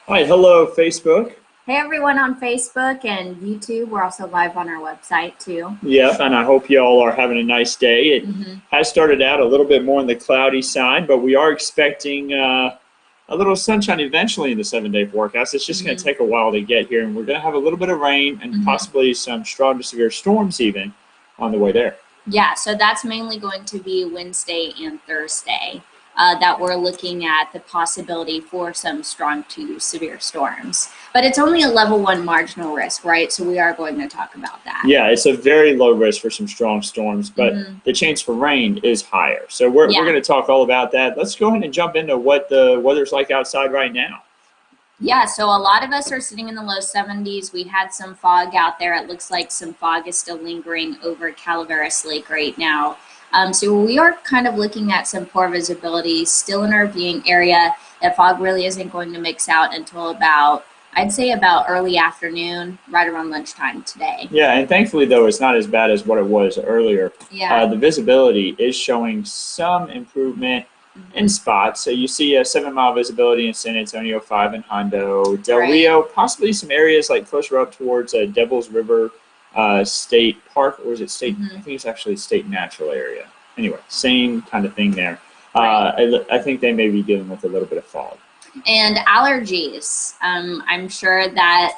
All right, hello, Facebook. Hey everyone on Facebook and YouTube. We're also live on our website too. Yep, and I hope you all are having a nice day. It hmm has started out a little bit more on the cloudy side, but we are expecting a little sunshine eventually in the 7-day forecast. It's just going to hmm take a while to get here, and we're going to have a little bit of rain and hmm possibly some strong to severe storms even on the way there. Yeah, so that's mainly going to be Wednesday and Thursday that we're looking at the possibility for some strong to severe storms. But it's only a level one marginal risk, right? So we are going to talk about that. Yeah, it's a very low risk for some strong storms, but hmm the chance for rain is higher. So we're Yeah. going to talk all about that. Let's go ahead and jump into what the weather's like outside right now. Yeah, so a lot of us are sitting in the low 70s. We had some fog out there. It looks like some fog is still lingering over Calaveras Lake right now. So we are kind of looking at some poor visibility still in our viewing area. That fog really isn't going to mix out until about, I'd say about early afternoon, right around lunchtime today. Yeah, and thankfully, though, it's not as bad as what it was earlier. Yeah. The visibility is showing some improvement in hmm spots. So you see a 7-mile visibility in San Antonio, 5 in Hondo, Del Right. Rio, possibly some areas like closer up towards Devil's River State Park, or is it State? I hmm think it's actually State Natural Area. Anyway, same kind of thing there. Right. I think they may be dealing with a little bit of fog. And allergies. I'm sure that,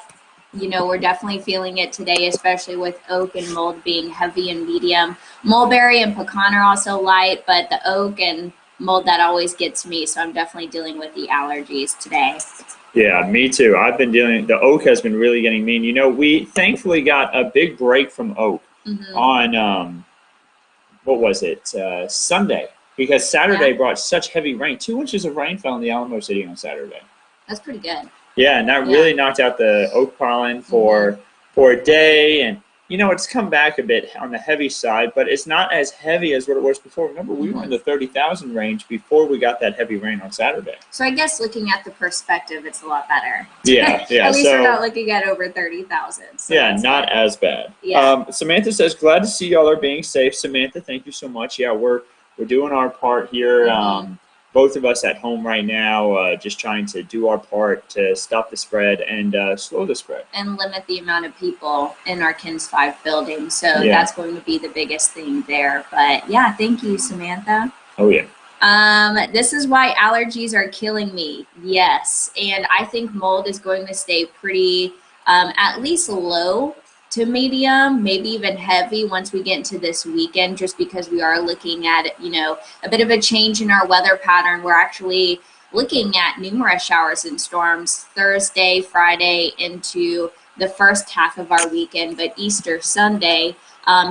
we're definitely feeling it today, especially with oak and mold being heavy and medium. Mulberry and pecan are also light, but the oak and mold, that always gets me. So I'm definitely dealing with the allergies today. Yeah, me too. I've been dealing, the oak has been really getting mean. We thankfully got a big break from oak hmm on, what was it, Sunday, because Saturday Yeah, brought such heavy rain. 2 inches of rain fell in the Alamo City on Saturday. that's pretty good. Yeah, and that Yeah. really knocked out the oak pollen hmm for a day. And, it's come back a bit on the heavy side, but it's not as heavy as what it was before. Remember, we were in hmm the 30,000 range before we got that heavy rain on Saturday. So I guess looking at the perspective, it's a lot better. Yeah, yeah. At least we're So not looking at over 30,000. So yeah, that's not good. as bad. Yeah. Samantha says, "Glad to see y'all are being safe." Samantha, thank you so much. Yeah, we're doing our part here. hmm Both of us at home right now, just trying to do our part to stop the spread and slow the spread. And limit the amount of people in our KINS 5 building. So Yeah. that's going to be the biggest thing there. But yeah, thank you, Samantha. Oh yeah. This is why allergies are killing me. Yes. And I think mold is going to stay pretty, at least low to medium, maybe even heavy once we get into this weekend, just because we are looking at, a bit of a change in our weather pattern. We're actually looking at numerous showers and storms Thursday, Friday into the first half of our weekend, but Easter Sunday,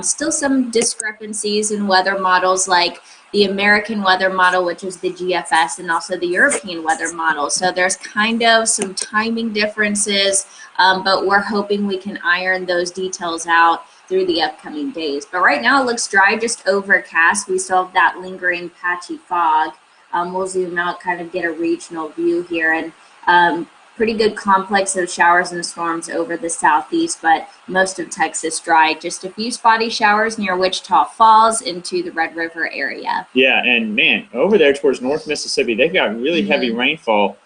still some discrepancies in weather models like the American weather model, which is the GFS, and also the European weather model. So there's kind of some timing differences, but we're hoping we can iron those details out through the upcoming days. But right now it looks dry, just overcast. We still have that lingering patchy fog. We'll zoom out, kind of get a regional view here, and pretty good complex of showers and storms over the southeast, but most of Texas dry. Just a few spotty showers near Wichita Falls into the Red River area. Yeah, and man, over there towards North Mississippi, they've got really heavy hmm rainfall.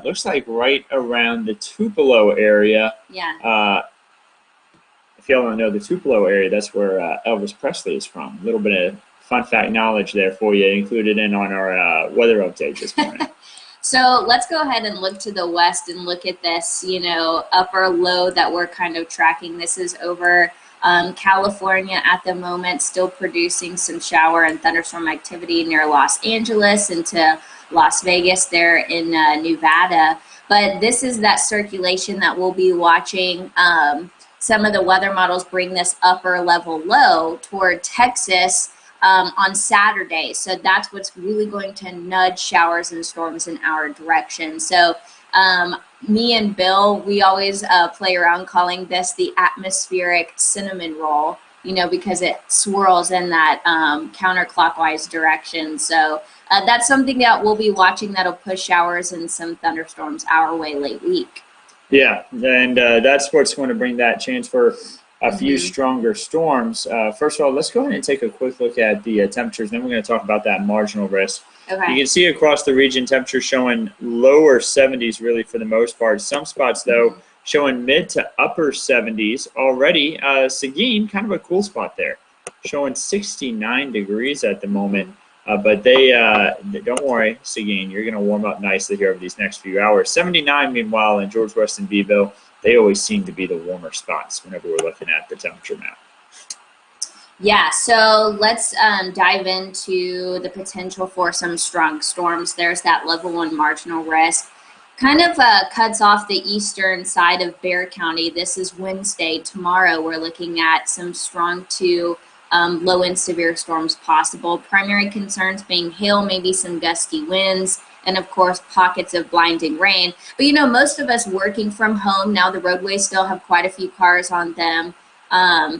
Looks like right around the Tupelo area. Yeah. If y'all don't know the Tupelo area, that's where Elvis Presley is from. A little bit of fun fact knowledge there for you, included in on our weather update this morning. So let's go ahead and look to the west and look at this, upper low that we're kind of tracking. This is over California at the moment, still producing some shower and thunderstorm activity near Los Angeles into Las Vegas there in Nevada. But this is that circulation that we'll be watching. Some of the weather models bring this upper level low toward Texas on Saturday. So that's what's really going to nudge showers and storms in our direction. So me and Bill, we always play around calling this the atmospheric cinnamon roll, because it swirls in that counterclockwise direction. So that's something that we'll be watching that'll push showers and some thunderstorms our way late week. Yeah, and that's what's going to bring that chance for a few stronger storms. First of all, let's go ahead and take a quick look at the temperatures. Then we're going to talk about that marginal risk. Okay. You can see across the region temperatures showing lower 70s really for the most part. Some spots, though, showing mid to upper 70s already. Seguin, kind of a cool spot there, showing 69 degrees at the moment. But they don't worry, Seguin, you're going to warm up nicely here over these next few hours. 79, meanwhile, in George Weston Beeville, they always seem to be the warmer spots whenever we're looking at the temperature map. Yeah, so let's dive into the potential for some strong storms. There's that level 1 marginal risk. Kind of cuts off the eastern side of Bexar County. This is Wednesday. Tomorrow we're looking at some strong to low-end severe storms possible. Primary concerns being hail, maybe some gusty winds, and of course pockets of blinding rain. But you know, most of us working from home now, the roadways still have quite a few cars on them.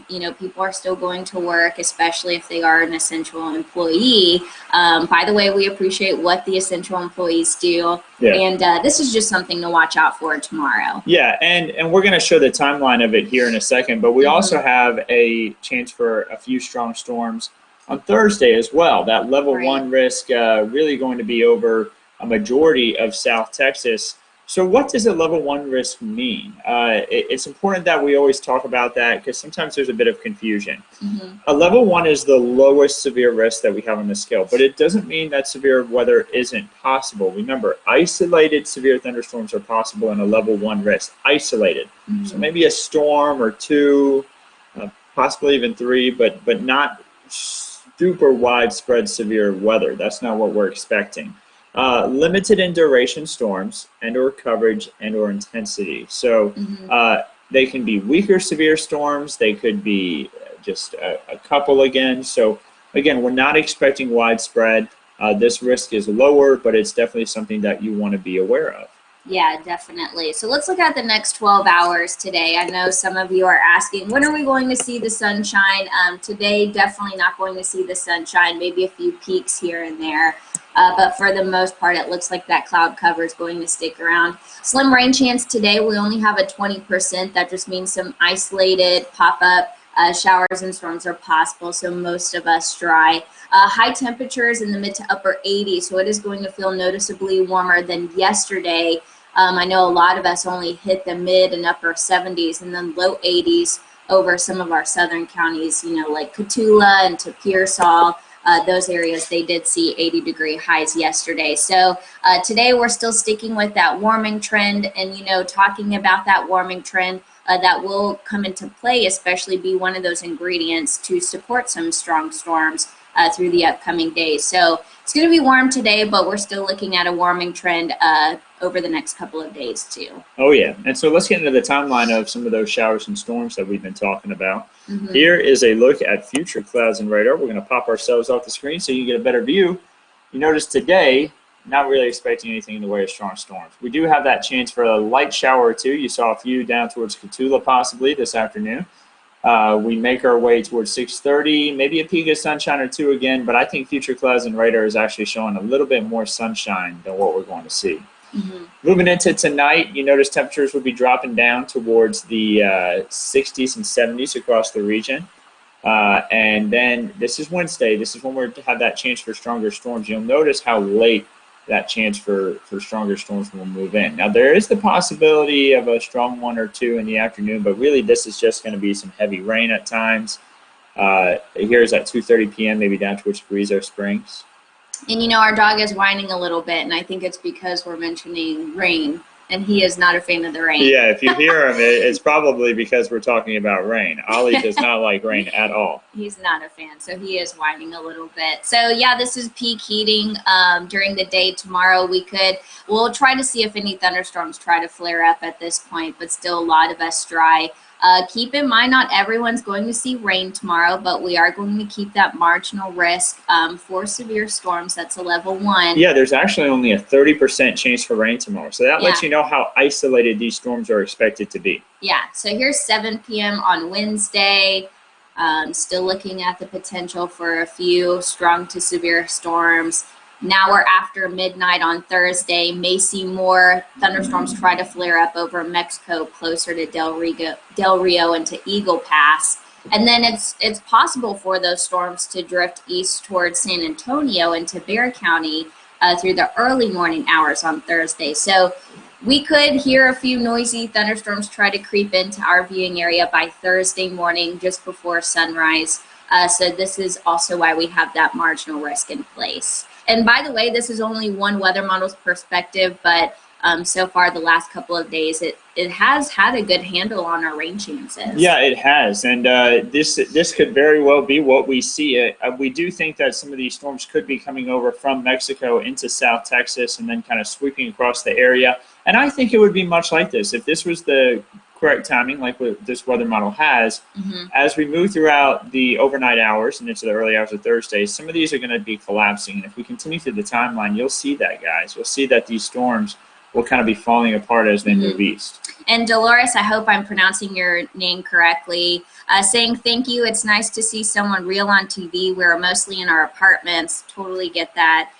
You know, people are still going to work, especially if they are an essential employee. By the way, we appreciate what the essential employees do. Yeah. And this is just something to watch out for tomorrow. Yeah, and we're going to show the timeline of it here in a second, but we also have a chance for a few strong storms on Thursday as well. That level 1 risk really going to be over a majority of South Texas. So what does a level 1 risk mean? It's important that we always talk about that because sometimes there's a bit of confusion. A level 1 is the lowest severe risk that we have on the scale, but it doesn't mean that severe weather isn't possible. Remember, isolated severe thunderstorms are possible in a level 1 risk, isolated. So maybe a storm or two, possibly even 3, but not super widespread severe weather. That's not what we're expecting. Limited in duration storms and or coverage and or intensity. So they can be weaker severe storms. They could be just a couple again. So again, we're not expecting widespread. This risk is lower, but it's definitely something that you want to be aware of. Yeah, definitely. So let's look at the next 12 hours today. I know some of you are asking, when are we going to see the sunshine? Today, definitely not going to see the sunshine, maybe a few peaks here and there. But for the most part, it looks like that cloud cover is going to stick around. Slim rain chance today, we only have a 20%. That just means some isolated pop-up showers and storms are possible, so most of us dry. High temperatures in the mid to upper 80s, so it is going to feel noticeably warmer than yesterday. I know a lot of us only hit the mid and upper 70s and then low 80s over some of our southern counties, you know, like Cotulla and to Pearsall. Those areas, they did see 80-degree highs yesterday. So today we're still sticking with that warming trend, and you know, talking about that warming trend that will come into play, especially be one of those ingredients to support some strong storms through the upcoming days. So it's going to be warm today, but we're still looking at a warming trend over the next couple of days too. Oh yeah, and so let's get into the timeline of some of those showers and storms that we've been talking about. Here is a look at future clouds and radar. We're going to pop ourselves off the screen so you get a better view. You notice today, not really expecting anything in the way of strong storms. We do have that chance for a light shower or two. You saw a few down towards Cotulla possibly this afternoon. We make our way towards 6:30, maybe a peak of sunshine or two again, but I think future clouds and radar is actually showing a little bit more sunshine than what we're going to see. Moving into tonight, you notice temperatures will be dropping down towards the 60s and 70s across the region. And then this is Wednesday. This is when we're to have that chance for stronger storms. You'll notice how late that chance for stronger storms will move in. Now, there is the possibility of a strong 1 or 2 in the afternoon, but really this is just going to be some heavy rain at times. Here's at 2:30 p.m., maybe down towards Carrizo Springs. And you know, our dog is whining a little bit, and I think it's because we're mentioning rain, and he is not a fan of the rain. Yeah, if you hear him, it's probably because we're talking about rain. Ollie does not like rain at all. He's not a fan, so he is whining a little bit. So yeah, this is peak heating during the day tomorrow. We'll try to see if any thunderstorms try to flare up at this point, but still a lot of us dry. Keep in mind, not everyone's going to see rain tomorrow, but we are going to keep that marginal risk for severe storms. That's a level 1. Yeah, there's actually only a 30% chance for rain tomorrow. So that lets you know how isolated these storms are expected to be. Yeah, so here's 7 p.m. on Wednesday. Still looking at the potential for a few strong to severe storms. Now we're after midnight on Thursday. May see more thunderstorms try to flare up over Mexico, closer to Del Rio and to Eagle Pass. And then it's possible for those storms to drift east towards San Antonio into Bexar County through the early morning hours on Thursday. So we could hear a few noisy thunderstorms try to creep into our viewing area by Thursday morning, just before sunrise. So this is also why we have that marginal risk in place. And by the way, this is only one weather model's perspective, but so far the last couple of days, it has had a good handle on our rain chances. Yeah, it has, and this could very well be what we see. We do think that some of these storms could be coming over from Mexico into South Texas and then kind of sweeping across the area. And I think it would be much like this if this was the correct timing, like what this weather model has. As we move throughout the overnight hours and into the early hours of Thursday, some of these are going to be collapsing. And if we continue through the timeline, you'll see that, guys. You'll see that these storms will kind of be falling apart as they move east. And Dolores, I hope I'm pronouncing your name correctly, saying thank you. It's nice to see someone real on TV. We're mostly in our apartments. Totally get that.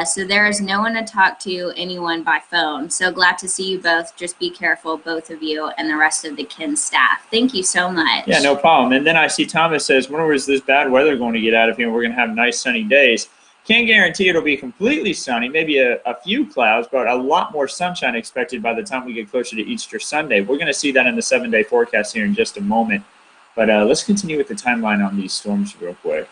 So there is no one to talk to, anyone by phone. So glad to see you both. Just be careful, both of you and the rest of the KIN staff. Thank you so much. Yeah, no problem. And then I see Thomas says, when is this bad weather going to get out of here? We're going to have nice sunny days. Can't guarantee it'll be completely sunny, maybe a few clouds, but a lot more sunshine expected by the time we get closer to Easter Sunday. We're going to see that in the 7-day forecast here in just a moment. But let's continue with the timeline on these storms real quick.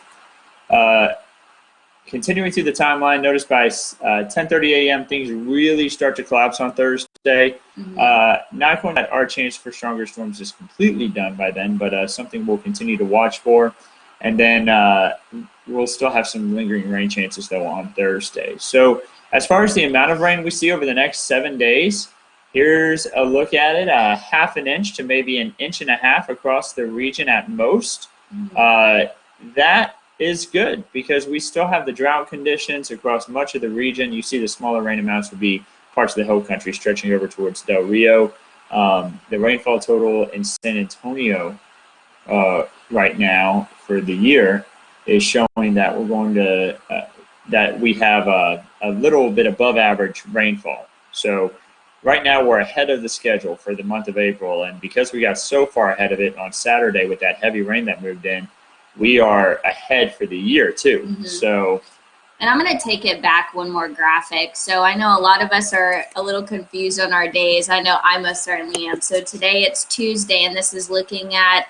Continuing through the timeline, notice by 10:30 a.m. things really start to collapse on Thursday. Not going that our chance for stronger storms is completely done by then, but something we'll continue to watch for. And then we'll still have some lingering rain chances, though, on Thursday. So as far as the amount of rain we see over the next 7 days, here's a look at it, half an inch to maybe an inch and a half across the region at most. That is good because we still have the drought conditions across much of the region. You see the smaller rain amounts would be parts of the hill country stretching over towards Del Rio. The rainfall total in San Antonio right now for the year is showing that we're going to that we have a little bit above average rainfall. So right now we're ahead of the schedule for the month of April, and because we got so far ahead of it on Saturday with that heavy rain that moved in, we are ahead for the year too. So, and I'm going to take it back one more graphic. So I know a lot of us are a little confused on our days. I know I most certainly am. So today it's Tuesday, and this is looking at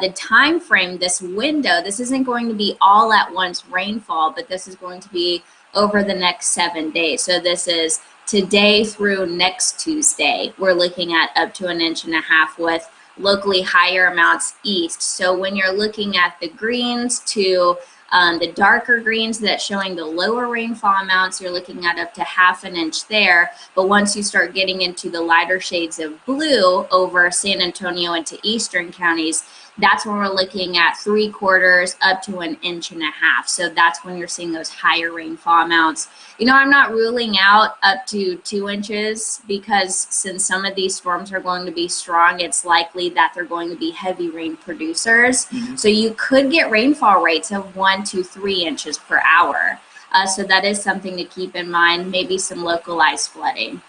the time frame, this window. This isn't going to be all at once rainfall, but this is going to be over the next 7 days. So this is today through next Tuesday. We're looking at up to 1.5 inches with locally higher amounts east. So when you're looking at the greens to the darker greens that's showing the lower rainfall amounts, you're looking at up to 1/2 inch there. But once you start getting into the lighter shades of blue over San Antonio into eastern counties, that's when we're looking at 3/4 up to 1.5 inches. So that's when you're seeing those higher rainfall amounts. You know, I'm not ruling out up to 2 inches because since some of these storms are going to be strong, it's likely that they're going to be heavy rain producers. So you could get rainfall rates of 1 to 3 inches per hour. So that is something to keep in mind, maybe some localized flooding.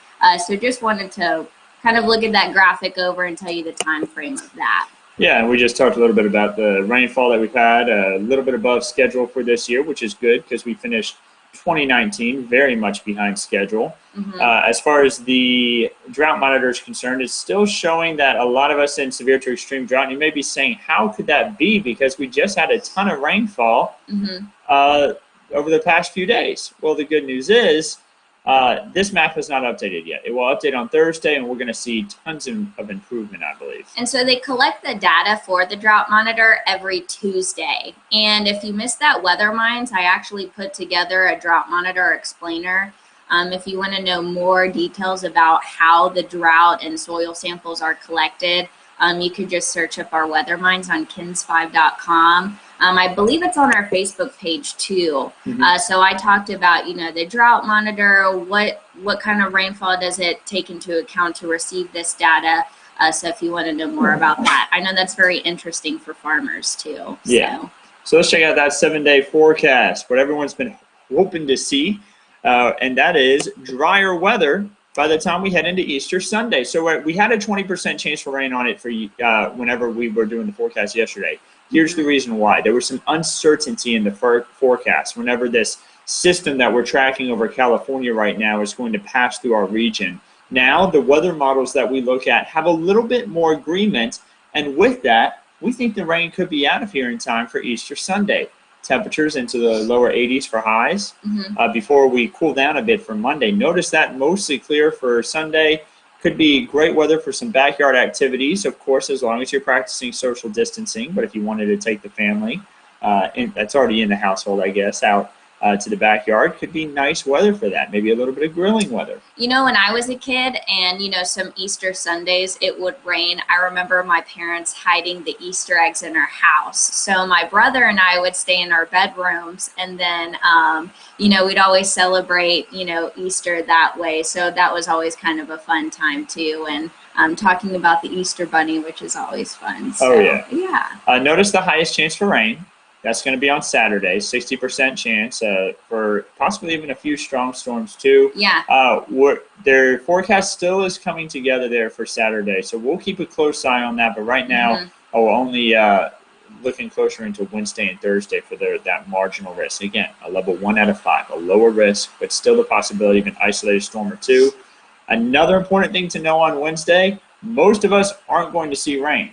So just wanted to kind of look at that graphic over and tell you the time frame of that. yeah, and we just talked a little bit about the rainfall that we've had, a little bit above schedule for this year, which is good because we finished 2019 very much behind schedule. As far as the drought monitor is concerned, it's still showing that a lot of us in severe to extreme drought. And you may be saying, how could that be? Because we just had a ton of rainfall over the past few days. Well, the good news is this map is not updated yet. It will update on Thursday, and we're going to see tons of improvement, I believe. And so they collect the data for the drought monitor every Tuesday. And if you missed that Weather Minds, I actually put together a drought monitor explainer. If you want to know more details about how the drought and soil samples are collected, you could just search up our Weather Minds on kins5.com. I believe it's on our Facebook page too. So I talked about, you know, the drought monitor, what kind of rainfall does it take into account to receive this data. So if you want to know more about that, I know that's very interesting for farmers too. Yeah. So let's check out that 7-day forecast. What everyone's been hoping to see, and that is drier weather by the time we head into Easter Sunday. So we had a 20% chance for rain on it for whenever we were doing the forecast yesterday. Here's the reason why. There was some uncertainty in the forecast whenever this system that we're tracking over California right now is going to pass through our region. Now, the weather models that we look at have a little bit more agreement, and with that, we think the rain could be out of here in time for Easter Sunday. Temperatures into the lower 80s for highs before we cool down a bit for Monday. Notice that mostly clear for Sunday. Could be great weather for some backyard activities, of course, as long as you're practicing social distancing. But if you wanted to take the family, that's already in the household, I guess, out to the backyard, could be nice weather for that. Maybe a little bit of grilling weather. You know, when I was a kid and, you know, some Easter Sundays, it would rain. I remember my parents hiding the Easter eggs in our house. So my brother and I would stay in our bedrooms, and then, you know, we'd always celebrate, you know, Easter that way. So that was always kind of a fun time too. And talking about the Easter Bunny, which is always fun. So, oh, yeah. Yeah. Notice the highest chance for rain. That's going to be on Saturday, 60% chance for possibly even a few strong storms too. Yeah. Their forecast still is coming together there for Saturday, so we'll keep a close eye on that. But right now, we're only looking closer into Wednesday and Thursday for that marginal risk. Again, a level 1 out of 5, a lower risk, but still the possibility of an isolated storm or two. Another important thing to know on Wednesday, most of us aren't going to see rain.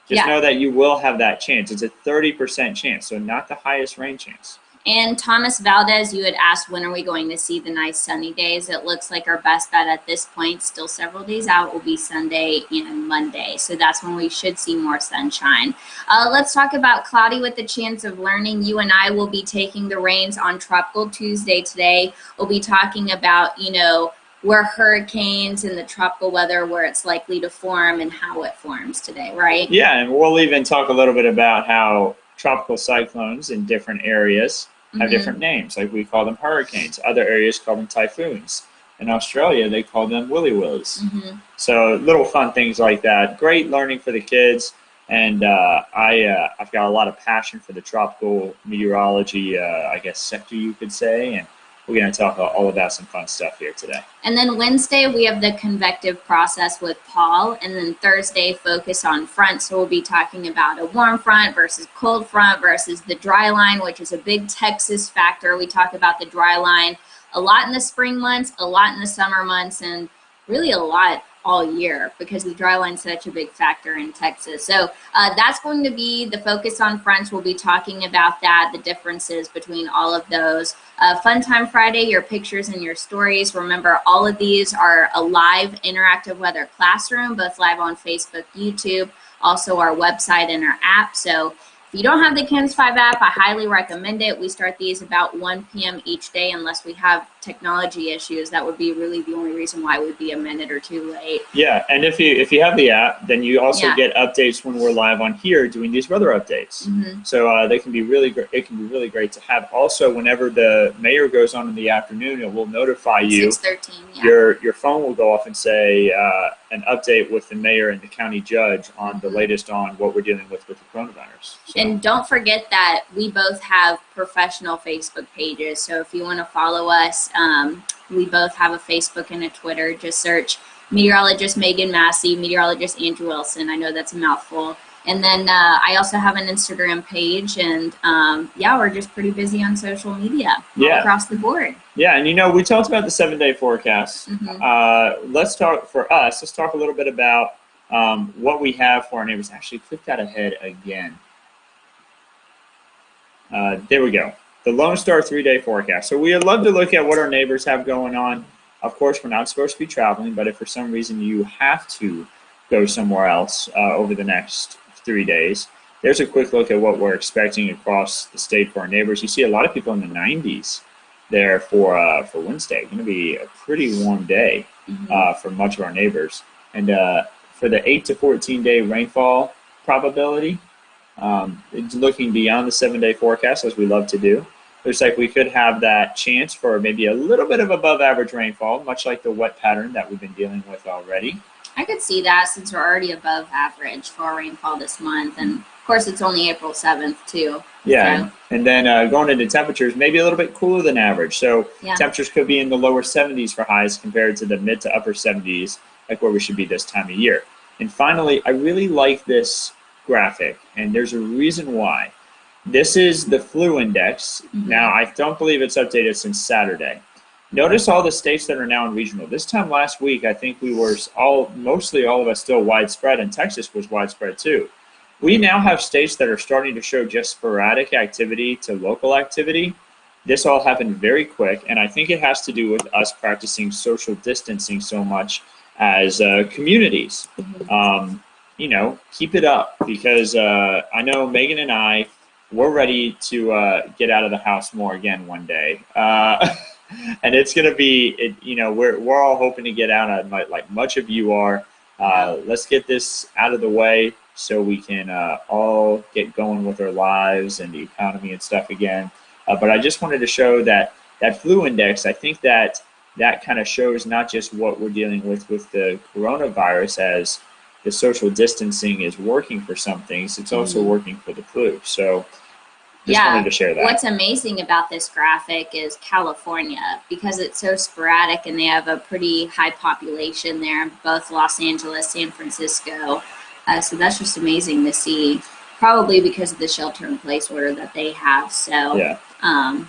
Just know that you will have that chance. It's a 30% chance, so not the highest rain chance. And Thomas Valdez, you had asked, when are we going to see the nice sunny days? It looks like our best bet at this point, still several days out, will be Sunday and Monday. So that's when we should see more sunshine. Let's talk about cloudy with the chance of learning. You and I will be taking the reins on Tropical Tuesday today. We'll be talking about, you know, where hurricanes and the tropical weather, where it's likely to form and how it forms today, right? Yeah, and we'll even talk a little bit about how tropical cyclones in different areas have different names. Like we call them hurricanes. Other areas call them typhoons. In Australia, they call them willy willies. So little fun things like that. Great learning for the kids. And I've got a lot of passion for the tropical meteorology, I guess, sector, you could say. And we're going to talk all about some fun stuff here today. And then Wednesday, we have the convective process with Paul. And then Thursday, focus on fronts. So we'll be talking about a warm front versus cold front versus the dry line, which is a big Texas factor. We talk about the dry line a lot in the spring months, a lot in the summer months, and really a lot all year because the dry line is such a big factor in Texas. So that's going to be the focus on fronts. We'll be talking about that, the differences between all of those. Fun Time Friday, your pictures and your stories. Remember, all of these are a live interactive weather classroom, both live on Facebook, YouTube, also our website and our app. So if you don't have the KINS 5 app, I highly recommend it. We start these about 1 p.m. each day unless we have technology issues. That would be really the only reason why we'd be a minute or two late. Yeah, and if you have the app, then you also get updates when we're live on here doing these weather updates. So they can be really great. It can be really great to have. Also, whenever the mayor goes on in the afternoon, it will notify you. 6:13. Your phone will go off and say an update with the mayor and the county judge on the latest on what we're dealing with the coronavirus. So. And don't forget that we both have professional Facebook pages. So if you want to follow us, we both have a Facebook and a Twitter. Just search Meteorologist Meagan Massey, Meteorologist Andrew Wilson. I know that's a mouthful. And then I also have an Instagram page. And we're just pretty busy on social media all across the board. Yeah, and you know, we talked about the 7-day forecast. Let's talk a little bit about what we have for our neighbors. Actually, click that ahead again. There we go. The Lone Star 3-day forecast. So we would love to look at what our neighbors have going on. Of course, we're not supposed to be traveling, but if for some reason you have to go somewhere else over the next 3 days, there's a quick look at what we're expecting across the state for our neighbors. You see a lot of people in the 90s there for Wednesday. It's going to be a pretty warm day for much of our neighbors. And for the 8 to 14-day rainfall probability, it's looking beyond the 7-day forecast, as we love to do. Looks like we could have that chance for maybe a little bit of above average rainfall, much like the wet pattern that we've been dealing with already. I could see that since we're already above average for rainfall this month. And of course, it's only April 7th, too. Yeah, So, and then going into temperatures, maybe a little bit cooler than average. So yeah. temperatures could be in the lower 70s for highs compared to the mid to upper 70s, like where we should be this time of year. And finally, I really like this graphic, and there's a reason why. This is the flu index. Mm-hmm. Now, I don't believe it's updated since Saturday. Notice all the states that are now in regional. This time last week, I think we were mostly all of us still widespread, and Texas was widespread too. We now have states that are starting to show just sporadic activity to local activity. This all happened very quick, and I think it has to do with us practicing social distancing so much as communities. Mm-hmm. Keep it up, because I know Megan and I, we're ready to get out of the house more again one day. And it's going to be, we're all hoping to get out, like much of you are. Let's get this out of the way so we can all get going with our lives and the economy and stuff again. But I just wanted to show that flu index. I think that kind of shows not just what we're dealing with the coronavirus, as the social distancing is working for some things, it's also working for the flu. So just wanted to share that. What's amazing about this graphic is California, because it's so sporadic and they have a pretty high population there, both Los Angeles, San Francisco. So that's just amazing to see, probably because of the shelter-in-place order that they have. So, yeah. All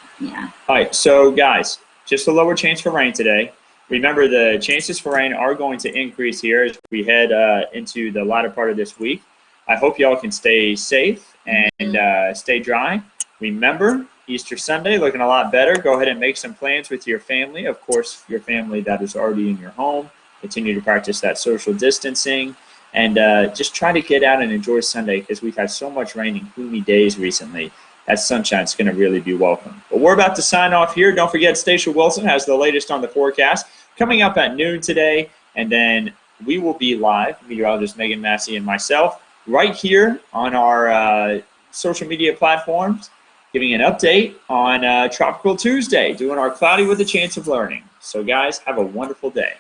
right, so guys, just a lower chance for rain today. Remember, the chances for rain are going to increase here as we head into the latter part of this week. I hope y'all can stay safe and stay dry. Remember, Easter Sunday looking a lot better. Go ahead and make some plans with your family. Of course, your family that is already in your home. Continue to practice that social distancing. And just try to get out and enjoy Sunday, because we've had so much rain and gloomy days recently. That sunshine's going to really be welcome. But we're about to sign off here. Don't forget, Stacia Wilson has the latest on the forecast coming up at noon today. And then we will be live, meteorologist Meagan, Massey, and myself, right here on our social media platforms, giving an update on Tropical Tuesday, doing our Cloudy with a Chance of Learning. So, guys, have a wonderful day.